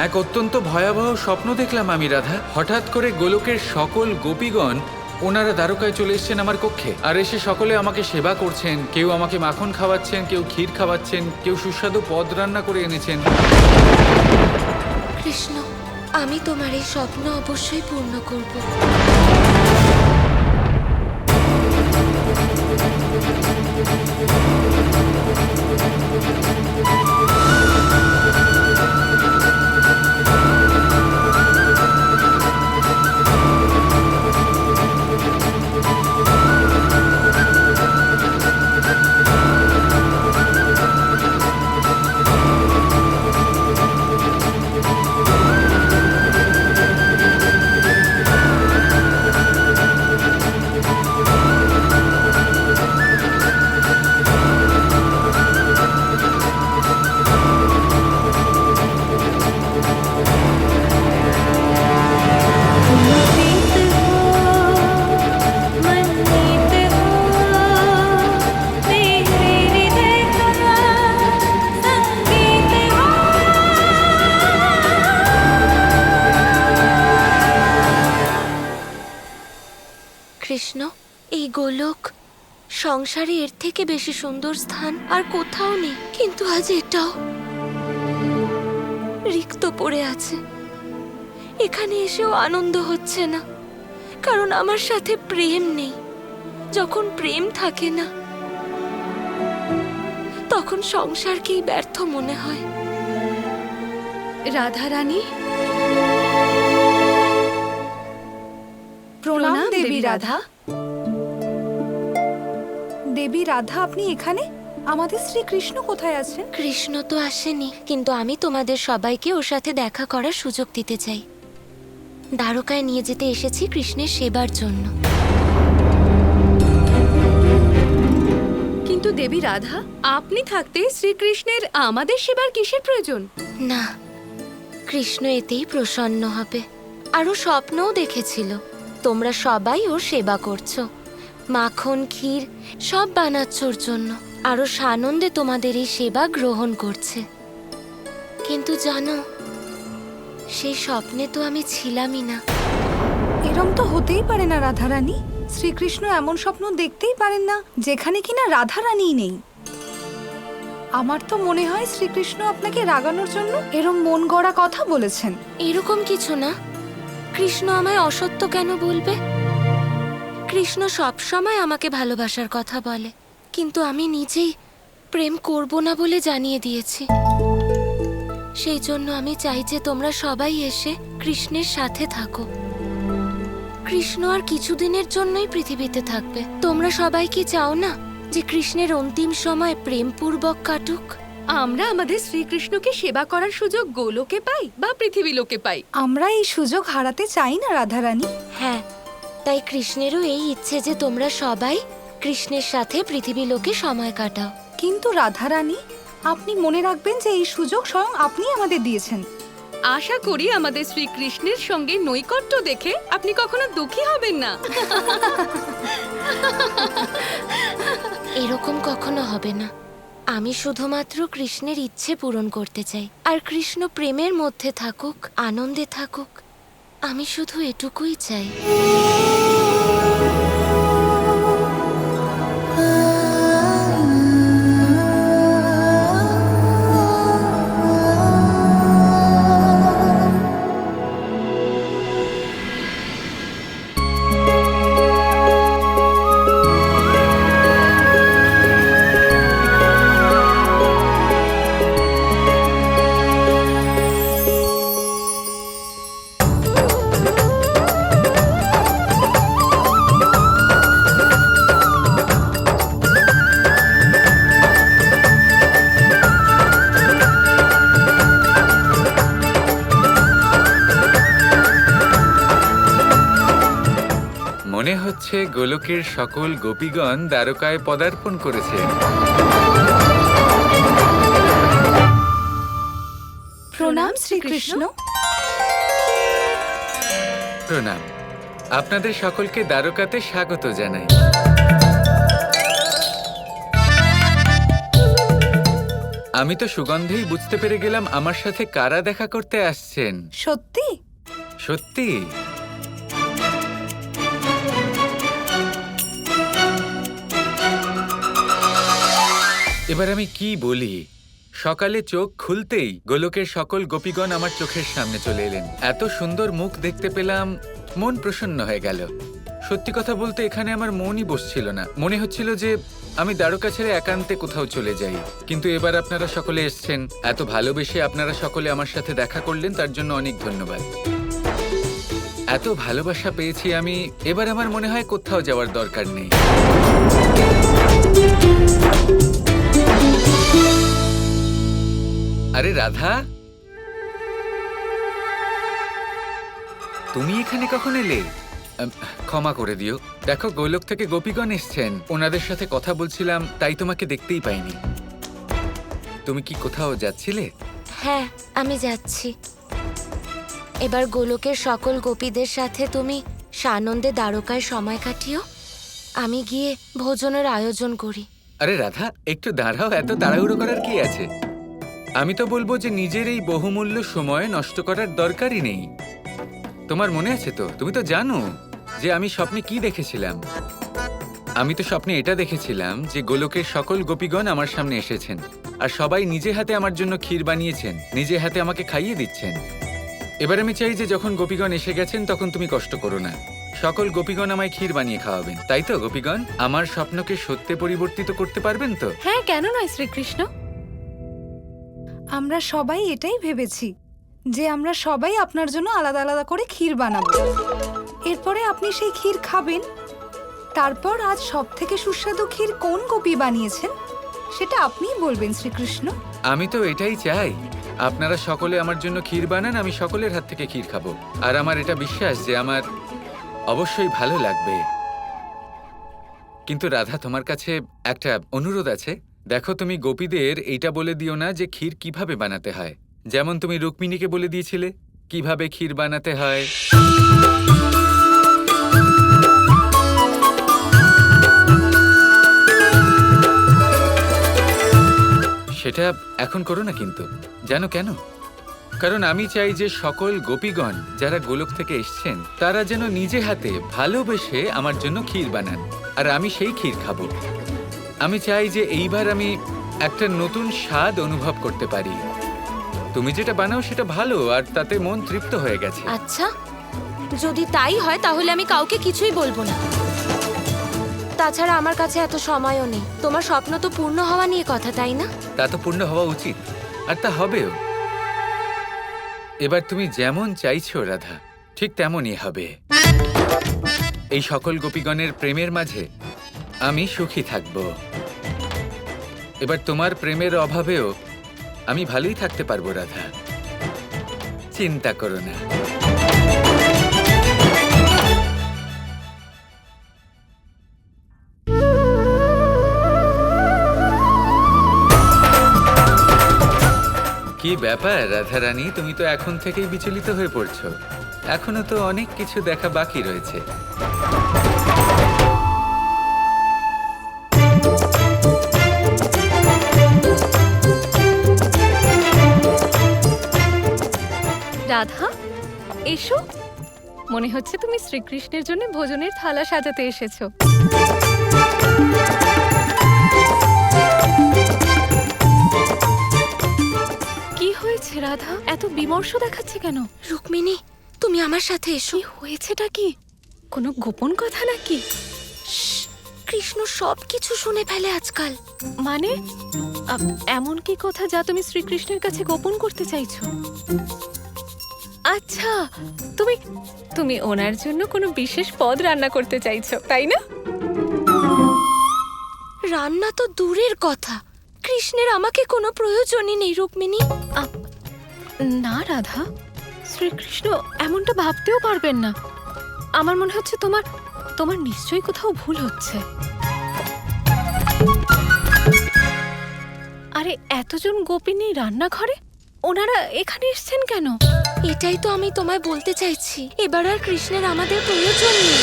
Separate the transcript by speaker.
Speaker 1: এক অত্যন্ত ভয়াবহ স্বপ্ন দেখলাম আমি রাধা। হঠাৎ করে গোলকের সকল গোপীগণ ওনারা দ্বারকায় চলে এসেছেন আমার কক্ষে, আর এসে সকলে আমাকে সেবা করছেন। কেউ আমাকে মাখন খাওয়াচ্ছেন, কেউ ক্ষীর খাওয়াচ্ছেন, কেউ সুস্বাদু পদ রান্না করে এনেছেন।
Speaker 2: কৃষ্ণ, আমি তোমার এই স্বপ্ন অবশ্যই পূর্ণ করব। কৃষ্ণ, এই গোলক সংসারে এর থেকে বেশি সুন্দর স্থান আর কোথাও নেই, কিন্তু আজ এটাও রিক্ত পড়ে আছে। এখানে এসেও আনন্দ হচ্ছে না, কারণ আমার সাথে প্রেম নেই। যখন প্রেম থাকে না, তখন সংসারকেই ব্যর্থ মনে হয়।
Speaker 3: রাধারানী, প্রণাম দেবী রাধা। দেবী রাধা, আপনি এখানে? আমাদের শ্রীকৃষ্ণ কোথায় আছেন?
Speaker 2: কৃষ্ণ তো আসেনি, কিন্তু আমি তোমাদের সবাইকে ওর সাথে দেখা করার সুযোগ দিতে চাই। দ্বারকায় নিয়ে যেতে এসেছি কৃষ্ণের সেবার জন্য।
Speaker 3: কিন্তু দেবী রাধা, আপনি থাকতে শ্রীকৃষ্ণের আমাদের সেবার কিসের প্রয়োজন?
Speaker 2: না, কৃষ্ণ এতেই প্রসন্ন হবে। আরো স্বপ্নও দেখেছিল, তোমরা সবাই ওর সেবা করছো, মাখন ক্ষীর সব বানাচ্ছ ওর জন্য, আরো সানন্দে তোমাদের এই সেবা গ্রহণ করছে। কিন্তু জানো, সেই স্বপ্নে তো আমি ছিলামই না।
Speaker 3: এরম তো হতেই পারে না রাধারানী। শ্রীকৃষ্ণ এমন স্বপ্ন দেখতেই পারেন না যেখানে কিনা রাধারানীই নেই। আমার তো মনে হয় শ্রীকৃষ্ণ আপনাকে রাগানোর জন্য এরম মন গড়া কথা বলেছেন।
Speaker 2: এরকম কিছু না। কৃষ্ণ আমায় অসত্য কেন বলবে? কৃষ্ণ সব সময় আমাকে ভালোবাসার কথা বলে, কিন্তু আমি নিজেই প্রেম করব না বলে জানিয়ে দিয়েছি। সেই জন্য আমি চাই যে তোমরা সবাই এসে কৃষ্ণের সাথে থাকো। কৃষ্ণ আর কিছুদিনের জন্যই পৃথিবীতে থাকবে। তোমরা সবাই কি চাও না যে কৃষ্ণের অন্তিম সময় প্রেমপূর্বক কাটুক?
Speaker 3: আমরা আমাদের শ্রীকৃষ্ণকে সেবা করার সুযোগ গোলোকে পাই বা পৃথিবী লোকে পাই, আমরা এই সুযোগ হারাতে চাই না রাধারানী।
Speaker 2: হ্যাঁ, তাই কৃষ্ণেরও এই ইচ্ছে যে তোমরা সবাই কৃষ্ণের সাথে পৃথিবী লোকে সময় কাটাও।
Speaker 3: কিন্তু রাধারানী, আপনি মনে রাখবেন যে এই সুযোগ স্বয়ং আপনি আমাদের দিয়েছেন। আশা করি আমাদের শ্রীকৃষ্ণের সঙ্গে নৈকট্য দেখে আপনি কখনো দুঃখী হবেন না।
Speaker 2: এরকম কখনো হবে না। আমি শুধুমাত্র কৃষ্ণের ইচ্ছে পূরণ করতে চাই, আর কৃষ্ণ প্রেমের মধ্যে থাকুক, আনন্দে থাকুক। আমি শুধু এটুকুই চাই।
Speaker 1: মনে হচ্ছে গোলকের সকল গোপীগণ দ্বারকায় পদার্পণ করেছে।
Speaker 3: প্রণাম শ্রীকৃষ্ণ।
Speaker 1: প্রণাম। আপনাদের সকলকে দ্বারকাতে স্বাগত জানাই। আমি তো সুগন্ধেই বুঝতে পেরে গেলাম আমার সাথে কারা দেখা করতে আসছেন।
Speaker 3: সত্যি?
Speaker 1: সত্যি? এবার আমি কি বলি? সকালে চোখ খুলতেই গোলকের সকল গোপীগণ আমার চোখের সামনে চলে এলেন। এত সুন্দর মুখ দেখতে পেলাম, মন প্রসন্ন হয়ে গেল। সত্যি কথা বলতে এখানে আমার মনই বসছিল না। মনে হচ্ছিল যে আমি দ্বারকা ছেড়ে একান্তে কোথাও চলে যাই। কিন্তু এবার আপনারা সকলে এসছেন, এত ভালোবেসে আপনারা সকলে আমার সাথে দেখা করলেন, তার জন্য অনেক ধন্যবাদ। এত ভালোবাসা পেয়েছি আমি, এবার আমার মনে হয় কোথাও যাওয়ার দরকার নেই। আরে রাধা, তুমি এখানে কখন এলে? ক্ষমা করে দিও, দেখো গোলক থেকে গোপীগণ এসছেন, ওনাদের সাথে কথা বলছিলাম, তাই তোমাকে দেখতেই পাইনি। তুমি কি কোথাও যাচ্ছিলে?
Speaker 2: হ্যাঁ, আমি যাচ্ছি। এবার গোলকের সকল গোপীদের সাথে তুমি সানন্দে দ্বারকায় সময় কাটিও। আমি গিয়ে ভোজনের আয়োজন করি।
Speaker 1: আরে রাধা, একটু দাঁড়াও, এত তাড়াহুড়ো করার কি আছে? আমি তো বলবো যে নিজের এই বহুমূল্য সময় নষ্ট করার দরকারই নেই। তোমার মনে আছে তো, তুমি তো জানো যে আমি স্বপ্নে কি দেখেছিলাম। আমি তো স্বপ্নে এটা দেখেছিলাম যে গোলকের সকল গোপীগণ আমার সামনে এসেছেন, আর সবাই নিজে হাতে আমার জন্য ক্ষীর বানিয়েছেন, নিজে হাতে আমাকে খাইয়ে দিচ্ছেন। এবার আমি চাই যে যখন গোপীগণ এসে গেছেন তখন তুমি কষ্ট করো না, সকল গোপীগণ আমায় ক্ষীর বানিয়ে খাওয়াবেন, তাই তো গোপীগণ? আমার স্বপ্নকে সত্যে পরিবর্তিত করতে পারবেন তো?
Speaker 4: হ্যাঁ, কেন নয় শ্রীকৃষ্ণ।
Speaker 3: আমরা সবাই এটাই ভেবেছি যে আমরা সবাই আপনার জন্য আলাদা আলাদা করে ক্ষীর বানাবো। এরপরে আপনি সেই ক্ষীর খাবেন। তারপর আজ সব থেকে সুস্বাদু ক্ষীর কোন গোপী বানিয়েছেন সেটা আপনিই বলবেন শ্রীকৃষ্ণ।
Speaker 1: আমি তো এটাই চাই, আপনারা সকলে আমার জন্য ক্ষীর বানান, আমি সকলের হাত থেকে ক্ষীর খাবো। আর আমার এটা বিশ্বাস যে আমার অবশ্যই ভালো লাগবে। কিন্তু রাধা, তোমার কাছে একটা অনুরোধ আছে। দেখো, তুমি গোপীদের এইটা বলে দিও না যে ক্ষীর কিভাবে বানাতে হয়, যেমন তুমি রুক্মিণীকে বলে দিয়েছিলে কিভাবে ক্ষীর বানাতে হয়। সেটা এখন করো না কিন্তু। জানো কেন? কারণ আমি চাই যে সকল গোপীগণ যারা গোলক থেকে এসছেন তারা যেন নিজে হাতে ভালোবেসে আমার জন্য ক্ষীর বানান, আর আমি সেই ক্ষীর খাবো। আমি চাই যে এইবার আমি একটা নতুন স্বাদ অনুভব করতে পারি। তুমি যেটা বানাও সেটা ভালো, আর তাতে মন তৃপ্ত হয়ে গেছে।
Speaker 2: আচ্ছা, যদি তাই হয় তাহলে আমি কাউকে কিছুই বলবো না। তাছাড়া আমার কাছে এত সময়ও নেই। তোমার স্বপ্ন তো পূর্ণ হওয়া নিয়ে কথা, তাই না?
Speaker 1: তা তো পূর্ণ হওয়া উচিত, আর তা হবেও। এবার তুমি যেমন চাইছো রাধা, ঠিক তেমনই হবে। এই সকল গোপীগণের প্রেমের মাঝে আমি সুখী থাকব। এবার তোমার প্রেমের অভাবেও আমি ভালোই থাকতে পারবো রাধা, চিন্তা করো না। কি ব্যাপার রাধারানী, তুমি তো এখন থেকেই বিচলিত হয়ে পড়ছো। এখনো তো অনেক কিছু দেখা বাকি রয়েছে।
Speaker 4: রাধা, এসো। মনে হচ্ছে তুমি শ্রীকৃষ্ণের জন্য ভোজনের থালা সাজাতে এসেছো। কি হয়েছে রাধা, এত বিমর্ষ দেখাচ্ছে কেন?
Speaker 2: রুক্মিণী, তুমি আমার সাথে এসো।
Speaker 4: কি হয়েছেটা কি? কোনো গোপন কথা নাকি?
Speaker 2: কৃষ্ণ সবকিছু শুনে ফেলে আজকাল।
Speaker 4: মানে এমন কি কথা যা তুমি শ্রীকৃষ্ণের কাছে গোপন করতে চাইছো? আচ্ছা, তুমি তুমি ওনার জন্য কোনো বিশেষ পদ রান্না করতে চাইছো, তাই না?
Speaker 2: রান্না তো দূরের কথা, কৃষ্ণের আমাকে কোনো প্রয়োজনই নেই রুক্মিণী।
Speaker 4: না রাধা, শ্রীকৃষ্ণ এমনটা ভাবতেও পারবেন না। আমার মনে হচ্ছে তোমার তোমার নিশ্চয়ই কোথাও ভুল হচ্ছে। আরে এতজন গোপিনী রান্নাঘরে, ওনারা এখানে এসেছেন কেন?
Speaker 2: এটাই তো আমি তোমায় বলতে চাইছি, এবার আর কৃষ্ণের আমাদের প্রয়োজন নেই।